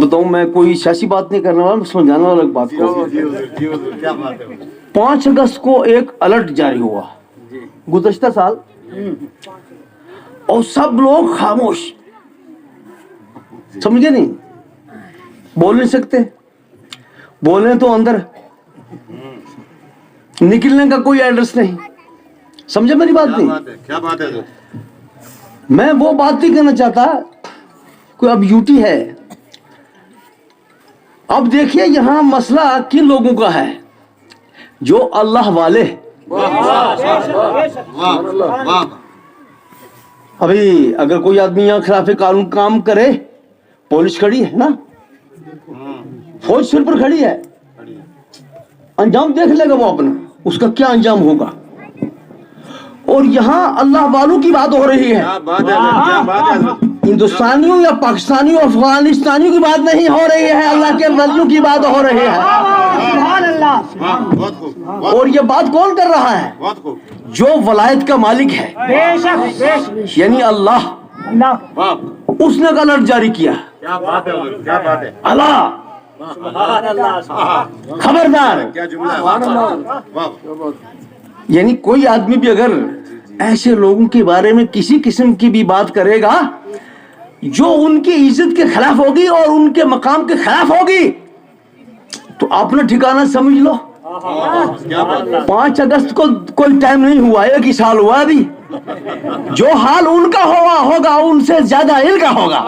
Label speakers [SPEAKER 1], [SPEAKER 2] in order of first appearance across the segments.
[SPEAKER 1] بتاؤں میں کوئی سیاسی بات نہیں کرنے والا, سمجھانے والا ایک بات کو. 5 اگست کو ایک الرٹ جاری ہوا گزشتہ سال, اور سب لوگ خاموش, سمجھے نہیں, بول نہیں سکتے, بولیں تو اندر, نکلنے کا کوئی ایڈریس نہیں. سمجھے میری بات نہیں؟
[SPEAKER 2] کیا بات ہے؟
[SPEAKER 1] میں وہ بات نہیں کرنا چاہتا, کوئی اب یوٹی ہے. اب دیکھیے یہاں مسئلہ کن لوگوں کا ہے, جو اللہ والے. ابھی اگر کوئی آدمی یہاں خلاف قانون کام کرے, پولیس کھڑی ہے نا, فوج سر پر کھڑی ہے, انجام دیکھ لے گا وہ اپنا, اس کا کیا انجام ہوگا. اور یہاں اللہ والوں کی بات ہو رہی ہے, ہندوستانیوں یا پاکستانیوں افغانستانیوں کی بات نہیں ہو رہی ہے, اللہ کے ولیوں کی بات ہو رہی ہے. اور یہ بات کون کر رہا ہے؟ جو ولایت کا مالک ہے, یعنی اللہ. اس نے الرٹ جاری کیا, اللہ خبردار. یعنی کوئی آدمی بھی اگر ایسے لوگوں کے بارے میں کسی قسم کی بھی بات کرے گا جو ان کی عزت کے خلاف ہوگی اور ان کے مقام کے خلاف ہوگی, تو اپنا ٹھکانہ سمجھ لو. 5 اگست کو کوئی ٹائم نہیں ہوا, 1 سال ہوا ابھی. جو حال ان کا ہوگا ان سے زیادہ ان کا ہوگا.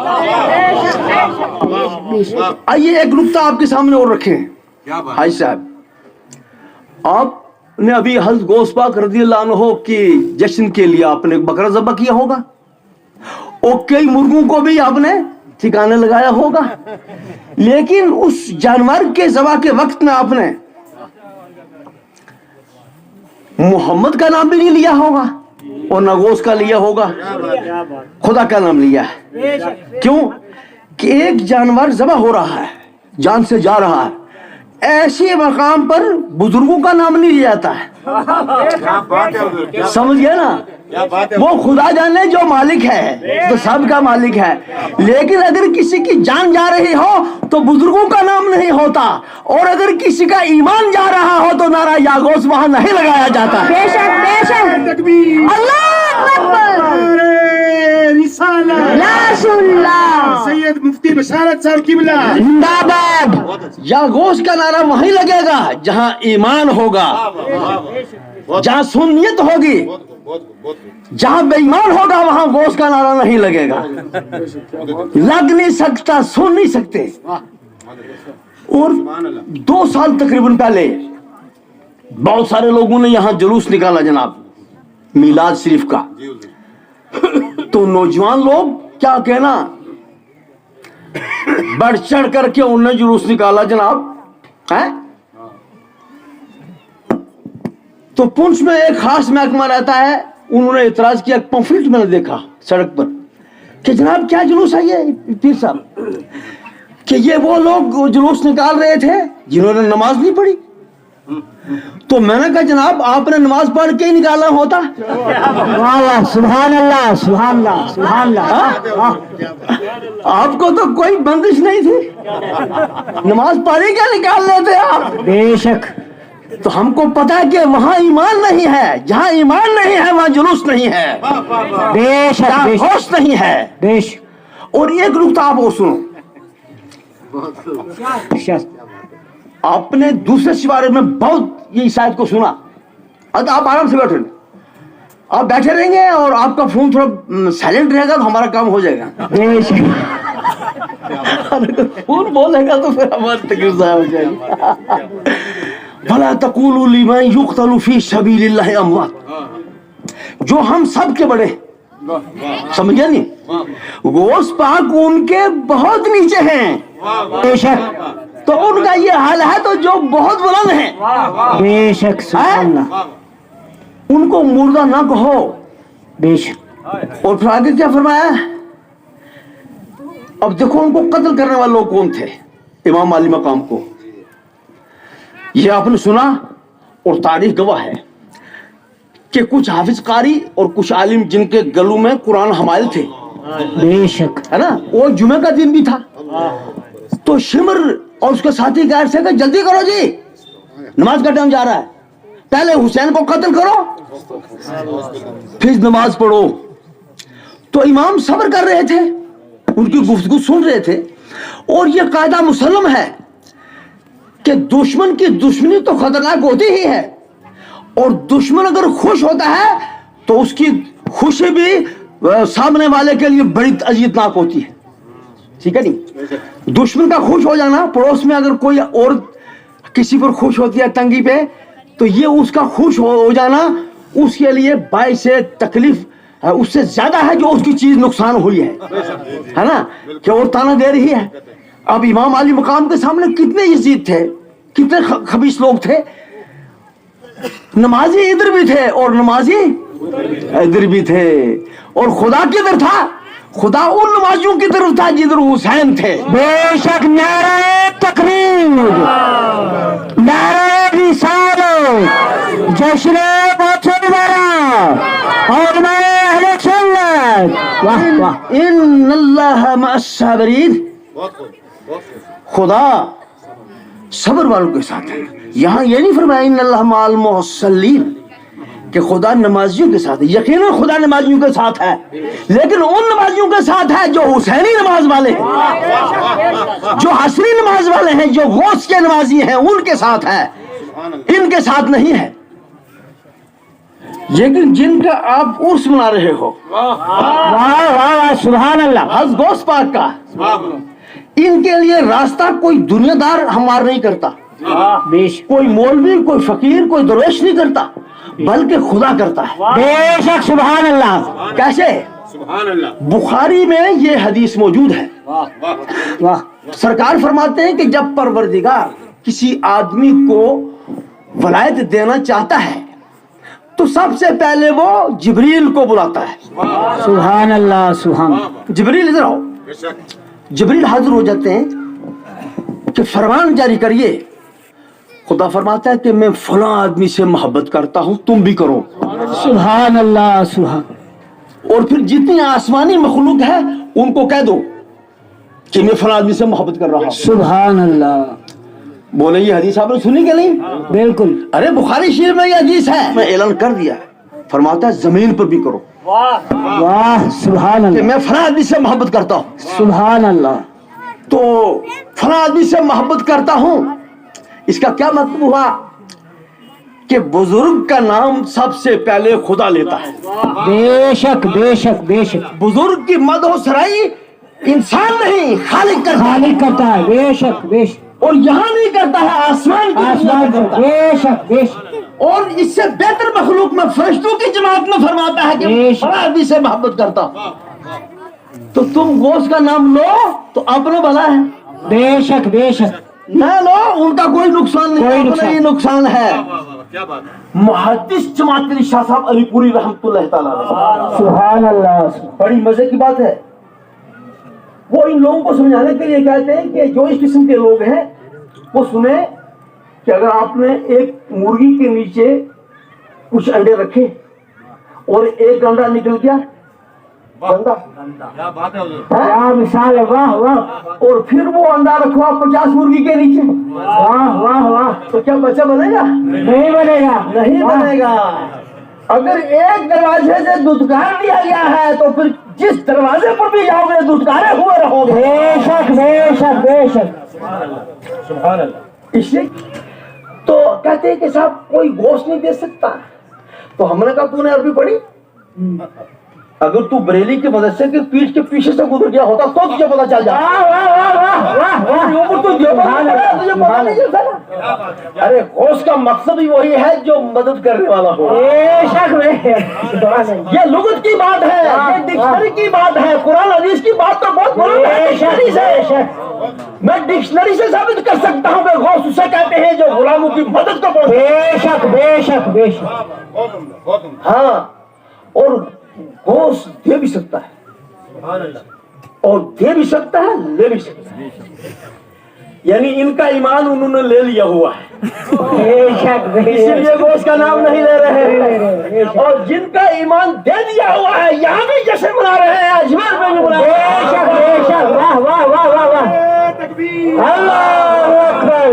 [SPEAKER 1] آئیے ایک نقطہ آپ کے سامنے اور رکھیں. حاج صاحب, آپ نے ابھی حضرت غوث پاک رضی اللہ عنہ کی جشن کے لیے آپ نے بکرا ذبح کیا ہوگا, اور کئی مرغوں کو بھی آپ نے ٹھکانے لگایا ہوگا, لیکن اس جانور کے ذبح کے وقت میں آپ نے محمد کا نام بھی نہیں لیا ہوگا, اور نہ غوث کا لیا ہوگا, خدا کا نام لیا ہے. کیوں کہ ایک جانور ذبح ہو رہا ہے, جان سے جا رہا ہے, ایسے مقام پر بزرگوں کا نام نہیں لیا جاتا ہے. سمجھ گئے نا؟ وہ خدا جانے جو مالک ہے, تو سب کا مالک ہے, لیکن اگر کسی کی جان جا رہی ہو تو بزرگوں کا نام نہیں ہوتا, اور اگر کسی کا ایمان جا رہا ہو تو نعرہ یا غوث وہاں نہیں لگایا جاتا.
[SPEAKER 3] بے شک بے شک, تکبیر, اللہ اکبر, سید مفتی بشارت صاحب قبلہ
[SPEAKER 1] زندہ باد. یا غوث کا نعرہ وہیں لگے گا جہاں ایمان ہوگا, جہاں سنیت ہوگی. جہاں بے ایمان ہوگا وہاں غوث کا نعرہ نہیں لگے گا, لگ نہیں سکتا, سن نہیں سکتے. اور 2 سال تقریباً پہلے بہت سارے لوگوں نے یہاں جلوس نکالا جناب میلاد شریف کا, تو نوجوان لوگ کیا کہنا, بڑھ چڑھ کر کے انہوں نے جلوس نکالا جناب. تو پنچ میں ایک خاص محکمہ رہتا ہے, انہوں نے اعتراض کیا. پمفلٹ میں نے دیکھا سڑک پر کہ جناب کیا جلوس ہے یہ پیر صاحب, کہ یہ وہ لوگ جلوس نکال رہے تھے جنہوں نے نماز نہیں پڑھی. تو میں نے کہا جناب آپ نے نماز پڑھ کے ہی نکالنا ہوتا.
[SPEAKER 3] سبحان اللہ سبحان اللہ سبحان اللہ.
[SPEAKER 1] آپ کو تو کوئی بندش نہیں تھی, نماز پڑھی کے نکال لیتے آپ.
[SPEAKER 3] بے شک.
[SPEAKER 1] تو ہم کو پتا ہے کہ وہاں ایمان نہیں ہے, جہاں ایمان نہیں ہے وہاں جلوس نہیں ہے,
[SPEAKER 3] بے شک
[SPEAKER 1] ہوش نہیں ہے.
[SPEAKER 3] بے شک.
[SPEAKER 1] اور ایک نقطہ آپ اور سنو, آپ نے دوسرے سوارے میں بہت یہ شاید کو سنا. اب آپ آرام سے بیٹھے, آپ بیٹھے رہیں گے اور آپ کا فون تھوڑا سائلنٹ رہے گا تو ہمارا کام ہو جائے گا. فون بولے گا تو پھر ہماری تکلیف ضائع ہو جائے گی. بھلا تقولوا لمن يقتل في سبيل الله اموات, جو ہم سب کے بڑے, سمجھے نہیں, غوث پاک ان کے بہت نیچے ہیں.
[SPEAKER 3] بے شک.
[SPEAKER 1] تو ان کا یہ حال ہے تو جو بہت بلند ہیں.
[SPEAKER 3] بے شک سبحان اللہ.
[SPEAKER 1] ان کو مردہ نہ کہو.
[SPEAKER 3] بے شک.
[SPEAKER 1] اور پھر آگے کیا فرمایا, اب دیکھو ان کو قتل کرنے والے لوگ کون تھے, امام علی مقام کو. یہ آپ نے سنا اور تاریخ گواہ ہے کہ کچھ حافظ قاری اور کچھ عالم جن کے گلوں میں قرآن حمائل تھے,
[SPEAKER 3] بے شک,
[SPEAKER 1] ہے نا, وہ جمعہ کا دن بھی تھا, تو तो शिमर और उसके साथी गैर से कि जल्दी करो जी, नमाज का टाइम जा रहा है, पहले हुसैन को कत्ल करो फिर नमाज पढ़ो। तो इमाम सब्र कर रहे थे, उनकी गुफ्तगू सुन रहे थे। और यह कायदा मुसल्लम है कि दुश्मन की दुश्मनी तो खतरनाक होती ही है, और दुश्मन अगर खुश होता है तो उसकी खुशी भी सामने वाले के लिए बड़ी अजीतनाक होती है, ठीक है नहीं। दुश्मन का खुश हो जाना, पड़ोस में अगर कोई और किसी पर खुश होती है तंगी पे, तो ये उसका खुश हो जाना उसके लिए बाइस तकलीफ उससे ज्यादा है जो उसकी चीज नुकसान हुई है ना, कि और ताना दे रही है। अब इमाम अली मकाम के सामने कितने यजीद थे, कितने खबीस लोग थे, नमाजी इधर भी थे और नमाजी इधर भी थे, और खुदा किधर था? खुदा उन नमाजियों की तरफ था जिधर हुसैन थे।
[SPEAKER 2] बेशक नारे तकबीर, नारे रिसालत, जश्न और मैं अहले सुन्नत। वाह वाह,
[SPEAKER 1] इन्नल्लाह मअस-साबिरीन, खुदा सब्र वालों के साथ है। यहाँ ये नहीं फरमाया इन्नल्लाह मअल मुहस्सिलीन कि खुदा नमाजियों के साथ है। यकीनन खुदा नमाजियों के साथ है, लेकिन उन नमाजियों के साथ है जो हुसैनी नमाज वाले हैं, जो हसरी नमाज वाले हैं, जो गौस के नमाजी हैं, उनके साथ है, इनके साथ नहीं है। लेकिन जिनका आप उर्स मना रहे हो,
[SPEAKER 2] वाह वाह, सुभान अल्लाह,
[SPEAKER 1] हज गौस पाक का, इनके लिए रास्ता कोई दुनियादार हमार नहीं करता, कोई मौलवी, कोई फकीर, कोई दरवेश नहीं करता, बल्कि खुदा करता है।
[SPEAKER 2] बेशक सुभान अल्लाह।
[SPEAKER 1] कैसे? बुखारी में ये हदीस मौजूद है।
[SPEAKER 2] वाह,
[SPEAKER 1] सरकार फरमाते हैं कि जब परवरदिगार किसी आदमी को वलायत देना चाहता है तो सबसे पहले वो जिब्रील को बुलाता है।
[SPEAKER 2] सुभान अल्लाह, सुभान।
[SPEAKER 1] जिब्रील इधर आओ। जिब्रील हाजिर हो जाते हैं कि फरमान जारी करिए। खुदा फरमाता है कि मैं फलां आदमी से मोहब्बत करता हूं, तुम भी करो।
[SPEAKER 2] सुभान अल्लाह, सुभान।
[SPEAKER 1] और फिर जितनी आसमानी मखलूक है उनको कह दो कि मैं फलां आदमी से मोहब्बत कर रहा हूं।
[SPEAKER 2] सुभान अल्लाह।
[SPEAKER 1] बोले ये हदीस आपने सुनी कि नहीं?
[SPEAKER 2] बिल्कुल।
[SPEAKER 1] अरे बुखारी शरीफ में ये हदीस है, मैं ऐलान कर दिया। फरमाता है जमीन पर भी करो।
[SPEAKER 2] वाह, सुभान
[SPEAKER 1] कि
[SPEAKER 2] अल्लाह,
[SPEAKER 1] मैं फलां आदमी से मोहब्बत करता हूं,
[SPEAKER 2] सुभान अल्लाह।
[SPEAKER 1] तो फलां आदमी से मोहब्बत करता हूं, इसका क्या मतलब हुआ कि बुजुर्ग का नाम सबसे पहले खुदा लेता है।
[SPEAKER 2] बेशक बेशक बेशक,
[SPEAKER 1] बुजुर्ग की मदह सराई इंसान नहीं खालिक करता है,
[SPEAKER 2] खालिक करता है। बेशक बेशक,
[SPEAKER 1] और यहाँ नहीं करता है, आसमान की दुनिया
[SPEAKER 2] आसमान
[SPEAKER 1] में करता
[SPEAKER 2] पर।
[SPEAKER 1] है।
[SPEAKER 2] बेशक बेशक,
[SPEAKER 1] और इससे बेहतर मखलूक में फरिश्तों की जमात में फरमाता है कि
[SPEAKER 2] बेशक।
[SPEAKER 1] फलां आदमी से मोहब्बत करता हूं। तो तुम गौस का नाम लो तो अपना भला है,
[SPEAKER 2] बेशक बेशक,
[SPEAKER 1] ना लो उनका कोई नुकसान नहीं,
[SPEAKER 2] कोई
[SPEAKER 1] अपना
[SPEAKER 2] नुकसान।
[SPEAKER 1] ही नुकसान है। मुहद्दिस जमात अली शाह साहब अलीपुरी रहमतुल्लाह तआला अलैह,
[SPEAKER 2] सुभान अल्लाह।
[SPEAKER 1] बड़ी मजे की बात है। वो इन लोगों को समझाने के लिए कहते हैं कि जो इस किस्म के लोग हैं वो सुने कि अगर आपने एक मुर्गी के नीचे कुछ अंडे रखे और एक अंडा निकल गया, गंदा,
[SPEAKER 2] क्या मिसाल है, वाह वाह,
[SPEAKER 1] और फिर वो अंडा रखो आप 50 मुर्गी के नीचे,
[SPEAKER 2] वाह वाह वाह,
[SPEAKER 1] तो क्या बच्चा बनेगा?
[SPEAKER 2] नहीं बनेगा,
[SPEAKER 1] नहीं
[SPEAKER 2] वाह।
[SPEAKER 1] बनेगा। अगर एक दरवाजे से दुदकार दिया गया है तो फिर जिस दरवाजे पर भी जाओगे दुदकारे हुए रहोगे।
[SPEAKER 2] बेशक बेशक बेशक,
[SPEAKER 1] इसलिए तो कहते हैं कि साहब कोई गोश्त नहीं दे सकता। तो हमने कहा तूने अरबी पढ़ी? अगर तू बरेली के मदरसे के पीठ के पीछे से गुजर गया होता तो तुझे पता चल जाता। अरे गौस का मकसद ही वही है जो मदद करने वाला हो। ये लुगत की बात है, ये डिक्शनरी की बात है, कुरान हदीस की बात तो बहुत बुलंद है। डिक्शनरी से मैं डिक्शनरी से साबित कर सकता हूँ कि गौस उसे कहते हैं जो गुलामों की मदद को पहुंचे।
[SPEAKER 2] बेशक बेशक बेशक,
[SPEAKER 1] हाँ, और गौस दे भी सकता है और दे भी सकता है, ले भी सकता है। यानी इनका ईमान उन्होंने ले लिया हुआ है,
[SPEAKER 2] बेशक
[SPEAKER 1] इसीलिए गौस का नाम नहीं ले रहे हैं। और जिनका ईमान दे दिया हुआ है यहाँ भी जश्न मना रहे हैं, अजमेर में भी मना रहे हैं।
[SPEAKER 2] बेशक बेशक, वाह वाह वाह वाह वाह,
[SPEAKER 3] تکبیر
[SPEAKER 2] اللہ اکبر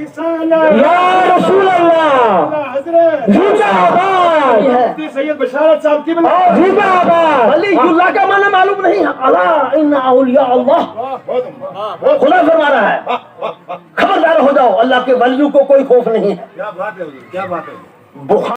[SPEAKER 3] رسالت
[SPEAKER 2] یا رسول اللہ
[SPEAKER 3] حضرت
[SPEAKER 2] زندہ آباد
[SPEAKER 3] مفتی سید بشارت صاحب کی بنا
[SPEAKER 2] زندہ آباد
[SPEAKER 1] ولی اللہ کا معنی معلوم نہیں ہے. اللہ ان اولیاء اللہ خدا فرما رہا ہے خبردار ہو جاؤ اللہ کے ولیوں کو کوئی خوف نہیں ہے.
[SPEAKER 3] کیا بات ہے، کیا بات ہے.
[SPEAKER 1] بخاری